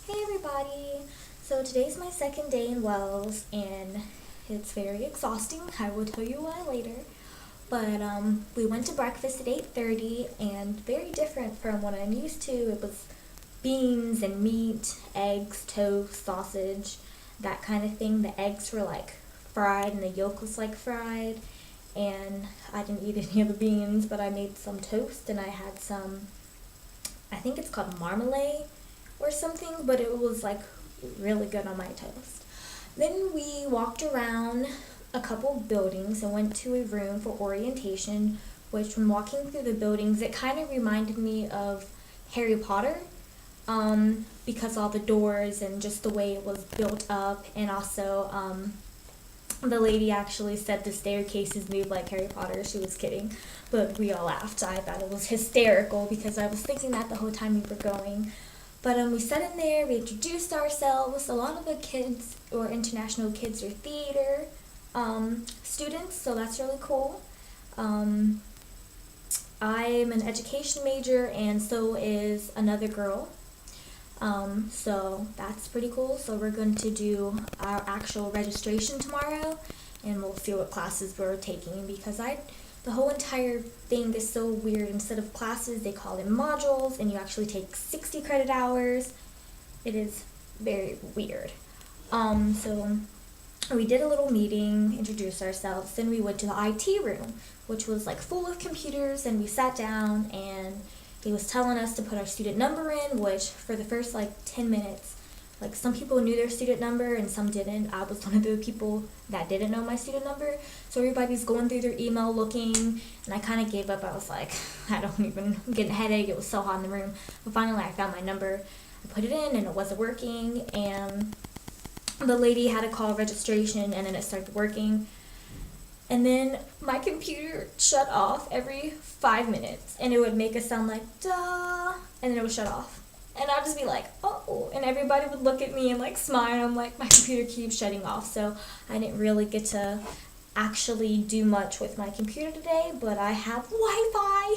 Hey everybody! So today's my second day in Wells and it's very exhausting. I will tell you why later. But we went to breakfast at 8:30 and very different from what I'm used to. It was beans and meat, eggs, toast, sausage, that kind of thing. The eggs were like fried and the yolk was like fried. And I didn't eat any of the beans, but I made some toast and I had some, I think it's called marmalade or something, but it was like really good on my toast. Then we walked around a couple buildings and went to a room for orientation, which when walking through the buildings, it kind of reminded me of Harry Potter, because all the doors and just the way it was built up, and also the lady actually said the staircases moved like Harry Potter. She was kidding, but we all laughed. I thought it was hysterical because I was thinking that the whole time we were going. But we sat in there, we introduced ourselves. A lot of the kids, or international kids, are theater students, so that's really cool. I'm an education major, and so is another girl. So that's pretty cool. So we're going to do our actual registration tomorrow, and we'll see what classes we're taking, because the whole entire thing is so weird. Instead of classes, they call them modules, and you actually take 60 credit hours. It is very weird. So we did a little meeting, introduced ourselves, then we went to the IT room, which was like full of computers, and we sat down and he was telling us to put our student number in, which for the first like 10 minutes, like some people knew their student number and some didn't. I was one of the people that didn't know my student number. So everybody's going through their email looking, and I kind of gave up. I was like, I don't even, I'm getting a headache. It was so hot in the room. But finally I found my number. I put it in and it wasn't working, and the lady had to call registration, and then it started working. And then my computer shut off every 5 minutes, and it would make a sound like, duh, and then it would shut off. And I'd just be like, oh, and everybody would look at me and like smile. I'm like, my computer keeps shutting off. So I didn't really get to actually do much with my computer today, but I have Wi-Fi.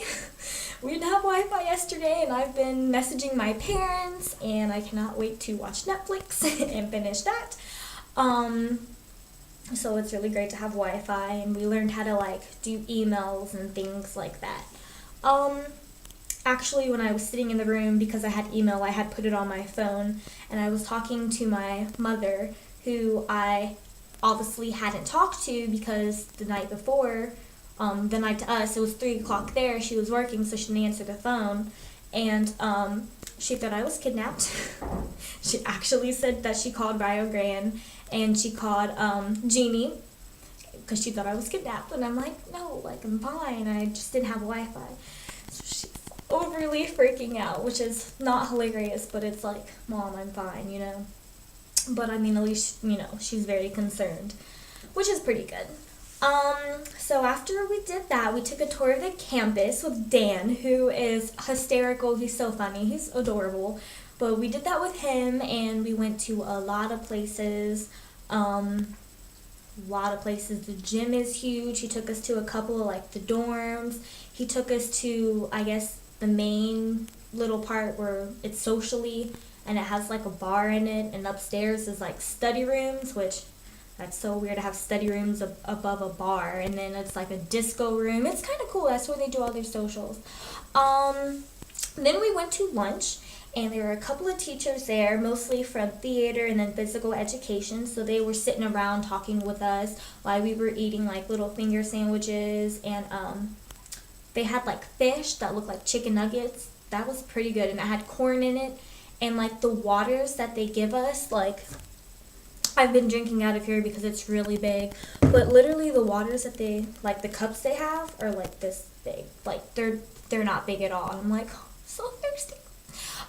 We didn't have Wi-Fi yesterday, and I've been messaging my parents, and I cannot wait to watch Netflix and finish that. So it's really great to have Wi-Fi, and we learned how to like do emails and things like that. Actually, when I was sitting in the room, because I had email, I had put it on my phone, and I was talking to my mother, who I obviously hadn't talked to because the night before, the night to us, it was 3 o'clock there, she was working, so she didn't answer the phone, and she thought I was kidnapped. She actually said that she called Rio Grande, and she called Jeannie, because she thought I was kidnapped, and I'm like, no, like, I'm fine, I just didn't have Wi-Fi. So she's overly freaking out, which is not hilarious, but it's like, Mom, I'm fine, you know? But I mean, at least, you know, she's very concerned, which is pretty good. So after we did that, we took a tour of the campus with Dan, who is hysterical. He's so funny. He's adorable. But we did that with him, and we went to a lot of places. The gym is huge. He took us to a couple of like the dorms. He took us to, I guess, the main little part where it's socially, and it has like a bar in it, and upstairs is like study rooms, which that's so weird to have study rooms above a bar, and then it's like a disco room. It's kind of cool. That's where they do all their socials. Then we went to lunch, and there were a couple of teachers there, mostly from theater and then physical education, so they were sitting around talking with us while we were eating like little finger sandwiches, and they had like fish that looked like chicken nuggets. That was pretty good, and it had corn in it, and like the waters that they give us, like, I've been drinking out of here because it's really big, but literally the waters that they, like the cups they have are like this big. Like they're not big at all. I'm like, oh, so thirsty.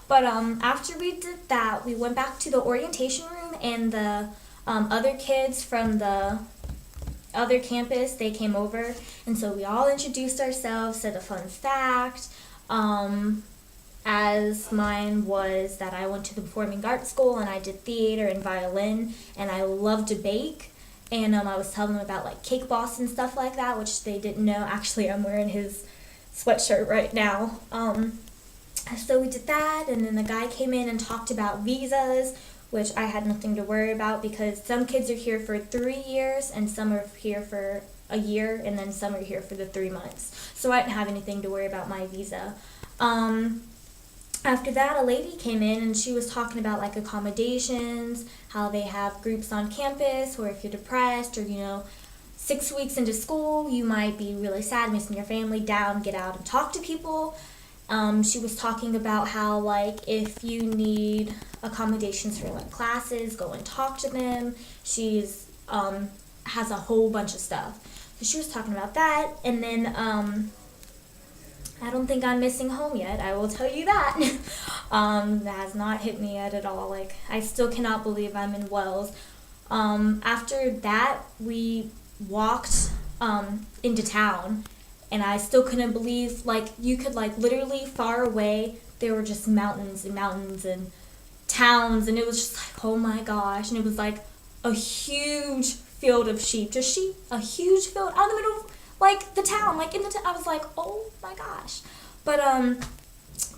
But after we did that, we went back to the orientation room, and the other kids from the other campus, they came over, and so we all introduced ourselves, said a fun fact. As mine was that I went to the performing arts school, and I did theater and violin, and I love to bake, and I was telling them about like Cake Boss and stuff like that, which they didn't know. Actually, I'm wearing his sweatshirt right now. So we did that, and then the guy came in and talked about visas, which I had nothing to worry about because some kids are here for 3 years and some are here for a year, and then some are here for the 3 months. So I didn't have anything to worry about my visa. After that, a lady came in and she was talking about like accommodations, how they have groups on campus, or if you're depressed or 6 weeks into school, you might be really sad, missing your family, down, get out and talk to people. She was talking about how like if you need accommodations for like classes, go and talk to them. She's has a whole bunch of stuff. So she was talking about that, and then I don't think I'm missing home yet. I will tell you that. That has not hit me yet at all. Like I still cannot believe I'm in Wells. After that, we walked into town, and I still couldn't believe, like, you could, like, literally far away, there were just mountains and mountains and towns, and it was just like, oh my gosh, and it was like a huge field of sheep, just sheep, a huge field out in the middle of, like, the town, like, in the town. I was like, oh my gosh. But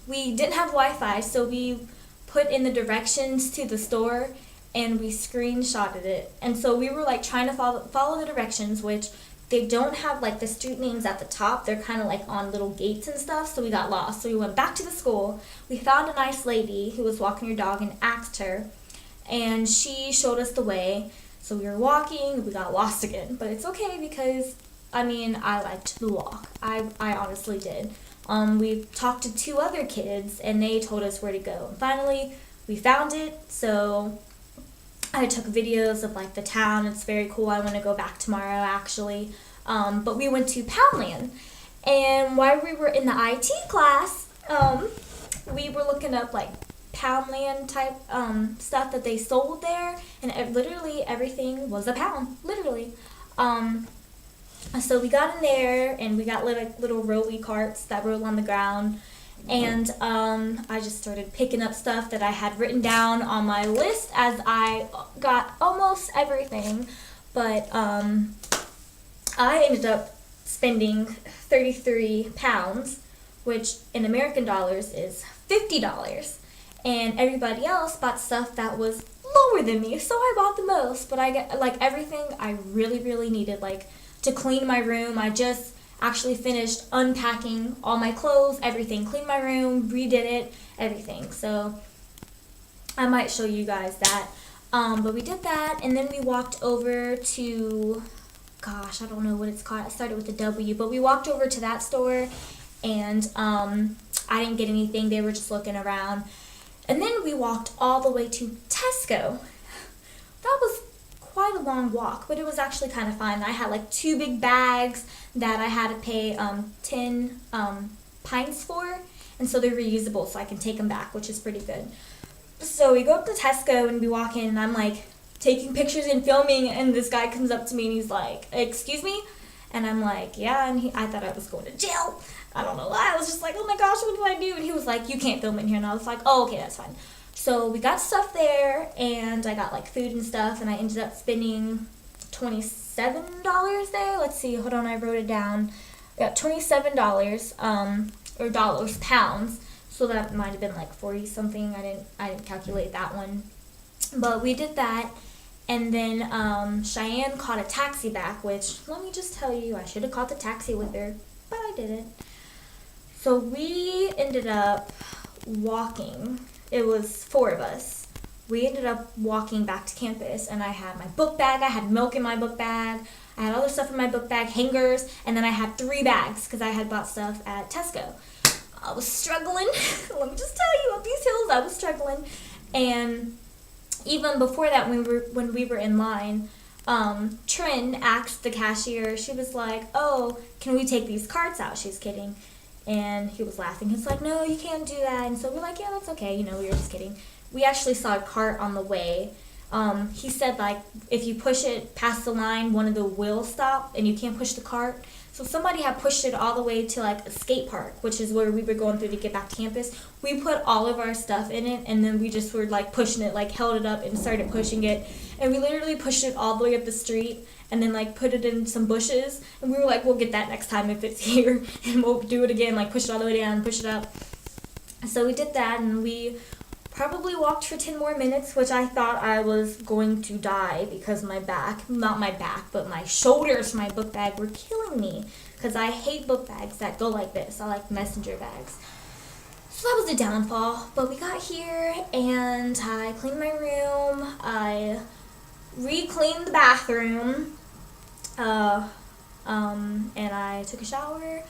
we didn't have Wi-Fi, so we put in the directions to the store, and we screenshotted it. And so we were like trying to follow the directions, which they don't have like the street names at the top. They're kind of like on little gates and stuff, so we got lost. So we went back to the school. We found a nice lady who was walking her dog and asked her, and she showed us the way. So we were walking, we got lost again, but it's okay because I liked the walk. I honestly did. We talked to 2 other kids and they told us where to go. And finally, we found it. So I took videos of like the town. It's very cool. I want to go back tomorrow actually. But we went to Poundland, and while we were in the IT class, we were looking up like Poundland type stuff that they sold there, and literally everything was a pound, literally. So we got in there and we got little rolly carts that roll on the ground. And I just started picking up stuff that I had written down on my list as I got almost everything. But I ended up spending 33 pounds, which in American dollars is $50. And everybody else bought stuff that was lower than me, so I bought the most. But I got like everything I really, really needed, like to clean my room. I just actually finished unpacking all my clothes, everything, cleaned my room, redid it, everything. So I might show you guys that. But we did that, and then we walked over to, gosh, I don't know what it's called. It started with a W, but we walked over to that store, and I didn't get anything. They were just looking around. And then we walked all the way to Tesco. That was quite a long walk, but it was actually kind of fun. I had like 2 big bags that I had to pay 10 pints for, and so they're reusable, so I can take them back, which is pretty good. So we go up to Tesco and we walk in, and I'm like taking pictures and filming, and this guy comes up to me and he's like, "Excuse me?" And I'm like, "Yeah," and I thought I was going to jail. I don't know why. I was just like, "Oh my gosh, what do I do?" And he was like, "You can't film in here." And I was like, "Oh, okay, that's fine." So we got stuff there, and I got like food and stuff, and I ended up spending $27 there. Let's see, hold on, I wrote it down. I got $27, or dollars, pounds. So that might have been like 40 something. I didn't calculate that one. But we did that, and then Cheyenne caught a taxi back, which let me just tell you, I should have caught the taxi with her, but I didn't. So we ended up walking. It was 4 of us. We ended up walking back to campus, and I had my book bag, I had milk in my book bag, I had other stuff in my book bag, hangers, and then I had 3 bags because I had bought stuff at Tesco. I was struggling. Let me just tell you, up these hills, I was struggling. And even before that, when we were in line, Trin asked the cashier, she was like, "Oh, can we take these carts out?" She's kidding. And he was laughing. He's like, "No, you can't do that." And so we're like, "Yeah, that's okay." We were just kidding. We actually saw a cart on the way. He said, like, if you push it past the line, one of the wheels stop, and you can't push the cart. So somebody had pushed it all the way to, like, a skate park, which is where we were going through to get back to campus. We put all of our stuff in it, and then we just were, like, pushing it, like, held it up and started pushing it. And we literally pushed it all the way up the street, and then, like, put it in some bushes. And we were like, we'll get that next time if it's here, and we'll do it again, like, push it all the way down, push it up. So we did that, and we probably walked for 10 more minutes, which I thought I was going to die because my back, not my back, but my shoulders, my book bag were killing me because I hate book bags that go like this. I like messenger bags. So that was the downfall. But we got here and I cleaned my room. I re-cleaned the bathroom. And I took a shower.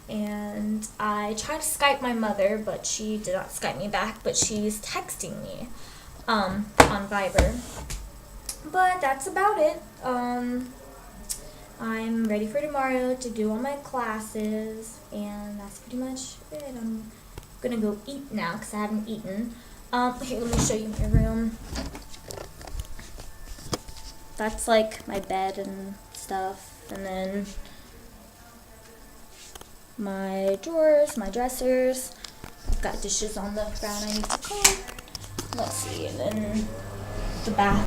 And I tried to Skype my mother, but she did not Skype me back, but she's texting me on Viber. But that's about it. I'm ready for tomorrow to do all my classes, and that's pretty much it. I'm gonna go eat now because I haven't eaten. Here, let me show you my room. That's like my bed and stuff, and then my drawers, my dressers. I've got dishes on the ground I need to clean. Let's see, and then the bath.